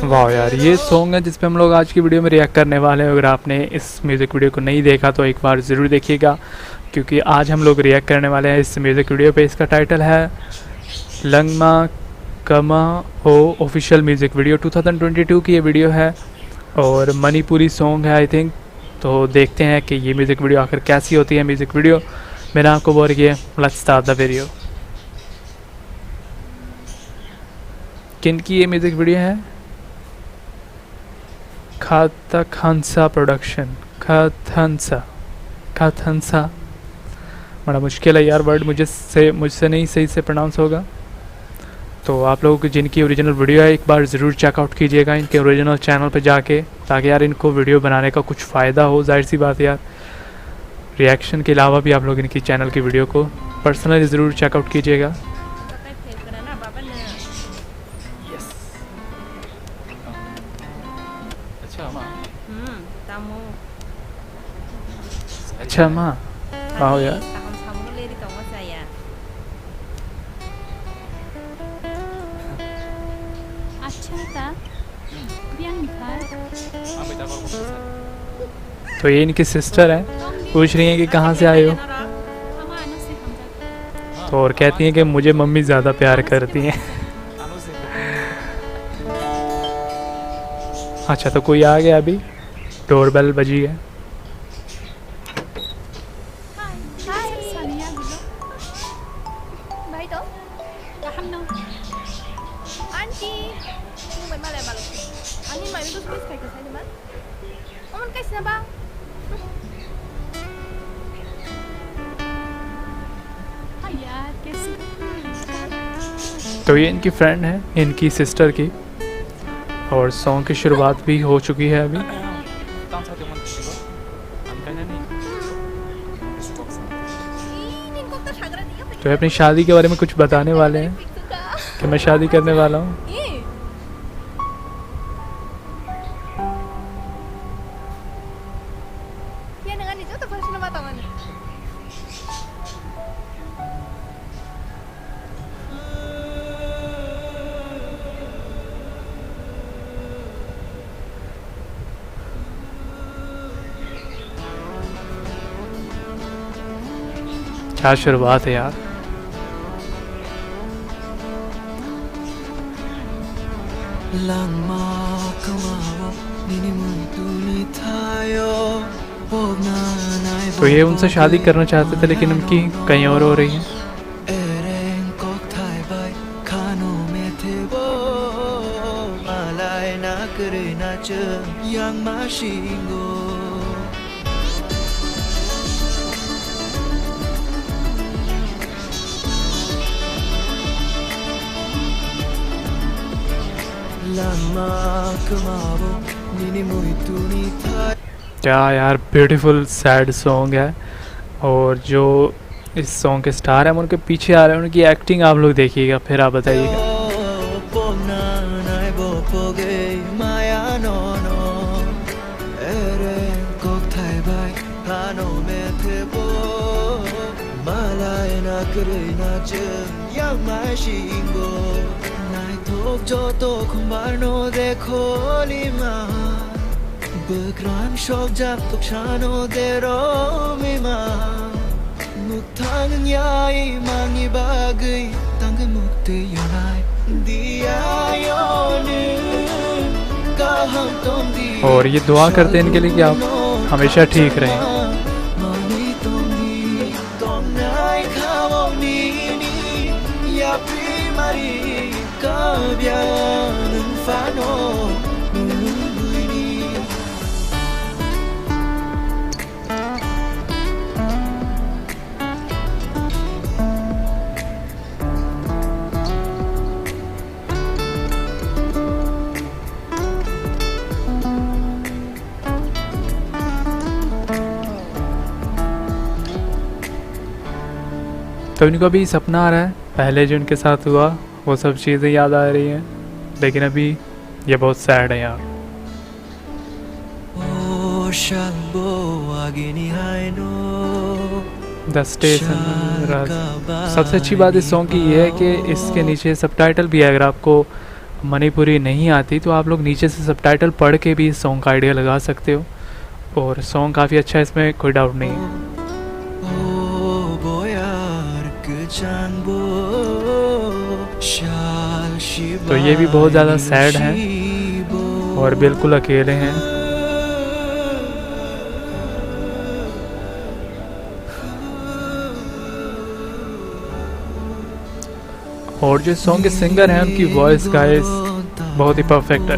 वाह यार, ये सॉन्ग है जिस पे हम लोग आज की वीडियो में रिएक्ट करने वाले हैं। अगर आपने इस म्यूज़िक वीडियो को नहीं देखा तो एक बार ज़रूर देखिएगा, क्योंकि आज हम लोग रिएक्ट करने वाले हैं इस म्यूज़िक वीडियो पे। इसका टाइटल है लंगमा कमा हो ऑफिशियल म्यूज़िक वीडियो। 2022 की ये वीडियो है और मणिपुरी सॉन्ग है आई थिंक। तो देखते हैं कि ये म्यूज़िक वीडियो आखिर कैसी होती है म्यूज़िक वीडियो। मेरा आपको बोल रही है, लेट्स स्टार्ट द वीडियो। किन की ये म्यूज़िक वीडियो है? खाता खानसा प्रोडक्शन। खाथनसा बड़ा मुश्किल है यार वर्ड, मुझसे नहीं सही से प्रोनाउंस होगा। तो आप लोगों की जिनकी ओरिजिनल वीडियो है एक बार ज़रूर चेकआउट कीजिएगा इनके ओरिजिनल चैनल पे जाके, ताकि यार इनको वीडियो बनाने का कुछ फ़ायदा हो। जाहिर सी बात है यार, रिएक्शन के अलावा भी आप लोग इनकी चैनल की वीडियो को पर्सनली ज़रूर चेकआउट कीजिएगा। अच्छा माँ, आओ यार। तो ये इनकी सिस्टर है, पूछ रही हैं कि कहाँ से आए हो, तो और कहती हैं कि मुझे मम्मी ज़्यादा प्यार करती हैं। अच्छा, तो कोई आ गया अभी, डोरबेल बजी है। तो ये इनकी फ्रेंड है, इनकी सिस्टर की, और सॉन्ग की शुरुआत भी हो चुकी है अभी। तो ये अपनी शादी के बारे में कुछ बताने वाले हैं कि मैं शादी करने वाला हूँ। क्या शुरुआत है यार। तो ये उनसे शादी करना चाहते थे लेकिन उनकी कहीं और हो रही है। क्या यार, ब्यूटीफुल सैड सॉन्ग है। और जो इस सॉन्ग के स्टार हैं उनके पीछे आ रहे हैं, उनकी एक्टिंग आप लोग देखिएगा, फिर आप बताइएगा। और ये दुआ करते हैं इनके लिए कि आप हमेशा ठीक रहें। तो इनको अभी सपना आ रहा है, पहले जो उनके साथ हुआ वो सब चीज़ें याद आ रही हैं, लेकिन अभी ये बहुत सैड है यार। The station. सबसे अच्छी बात इस सॉन्ग की ये है कि इसके नीचे सबटाइटल भी है, अगर आपको मणिपुरी नहीं आती तो आप लोग नीचे से सबटाइटल पढ़ के भी इस सॉन्ग का आइडिया लगा सकते हो। और सॉन्ग काफ़ी अच्छा है, इसमें कोई डाउट नहीं है। तो ये भी बहुत ज़्यादा सैड है और बिल्कुल अकेले हैं। और जो सॉन्ग के सिंगर हैं उनकी वॉइस गाइस बहुत ही परफेक्ट है।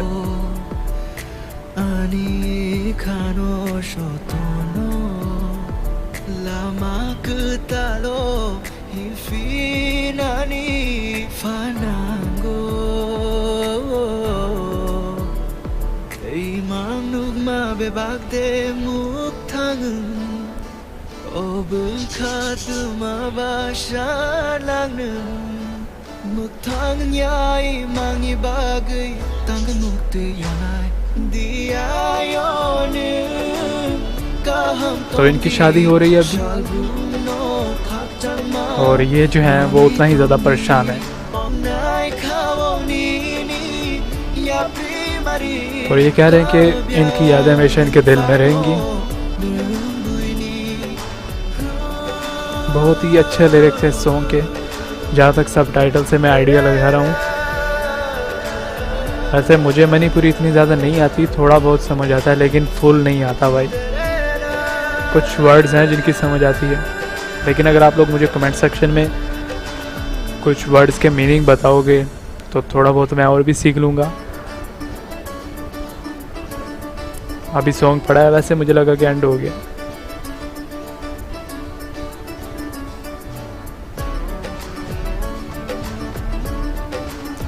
तो इनकी शादी हो रही है अभी और ये जो है वो उतना ही ज़्यादा परेशान है। और ये कह रहे हैं कि इनकी यादें हमेशा इनके दिल में रहेंगी। बहुत ही अच्छे लिरिक्स है सॉन्ग के, जहाँ तक सबटाइटल से मैं आइडिया लगा रहा हूँ। वैसे मुझे मणिपुरी इतनी ज़्यादा नहीं आती, थोड़ा बहुत समझ आता है लेकिन फुल नहीं आता भाई। कुछ वर्ड्स हैं जिनकी समझ आती है, लेकिन अगर आप लोग मुझे कमेंट सेक्शन में कुछ वर्ड्स के मीनिंग बताओगे तो थोड़ा बहुत मैं और भी सीख लूँगा। अभी सॉन्ग पड़ा है, वैसे मुझे लगा कि एंड हो गया।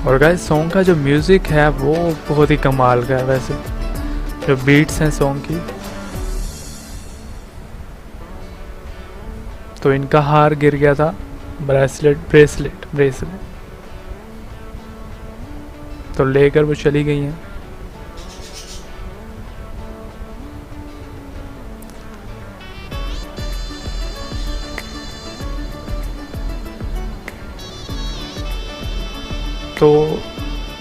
और गाइस सॉन्ग का जो म्यूज़िक है वो बहुत ही कमाल का है। वैसे जो बीट्स हैं सॉन्ग की, तो इनका हार गिर गया था, ब्रेसलेट तो लेकर वो चली गई हैं। तो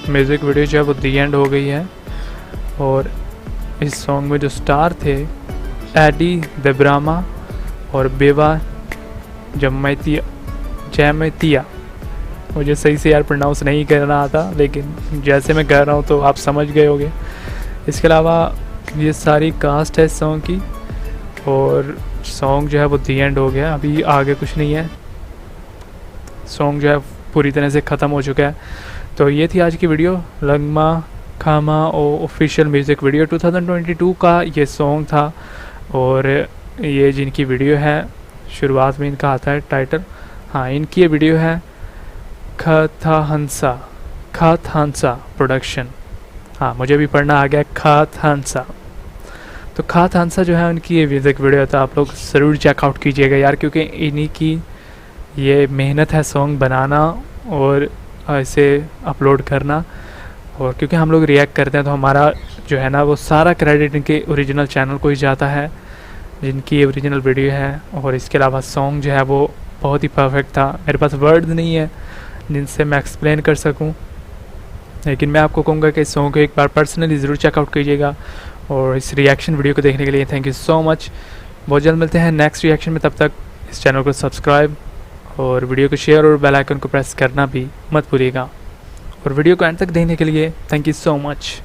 म्यूज़िक वीडियो जो है वो दी एंड हो गई है। और इस सॉन्ग में जो स्टार थे एडी देब्रामा और बेवा जैमतिया, मुझे सही से यार प्रोनाउंस नहीं करना आता, लेकिन जैसे मैं कर रहा हूँ तो आप समझ गए होंगे। इसके अलावा ये सारी कास्ट है इस सॉन्ग की। और सॉन्ग जो है वो दी एंड हो गया, अभी आगे कुछ नहीं है। सॉन्ग जो है पूरी तरह से ख़त्म हो चुका है। तो ये थी आज की वीडियो, लंगमा खामा और ऑफिशियल म्यूज़िक वीडियो 2022 का ये सॉन्ग था। और ये जिनकी वीडियो है, शुरुआत में इनका आता है टाइटल, हाँ इनकी ये वीडियो है खाथाहंसा प्रोडक्शन। हाँ मुझे भी पढ़ना आ गया खाथाहंसा। तो खाथाहंसा जो है उनकी ये म्यूज़िक वीडियो था, आप लोग ज़रूर चेकआउट कीजिएगा यार, क्योंकि इन्हीं की ये मेहनत है सॉन्ग बनाना और इसे अपलोड करना। और क्योंकि हम लोग रिएक्ट करते हैं तो हमारा जो है ना वो सारा क्रेडिट इनके ओरिजिनल चैनल को ही जाता है, जिनकी ओरिजिनल वीडियो है। और इसके अलावा सॉन्ग जो है वो बहुत ही परफेक्ट था। मेरे पास वर्ड्स नहीं है जिनसे मैं एक्सप्लेन कर सकूं, लेकिन मैं आपको कहूँगा कि इस सॉन्ग को एक बार पर्सनली ज़रूर चेकआउट कीजिएगा। और इस रिएक्शन वीडियो को देखने के लिए थैंक यू सो मच। बहुत जल्द मिलते हैं नेक्स्ट रिएक्शन में, तब तक इस चैनल को सब्सक्राइब और वीडियो को शेयर और बेल आइकन को प्रेस करना भी मत भूलिएगा। और वीडियो को एंड तक देखने के लिए थैंक यू सो मच।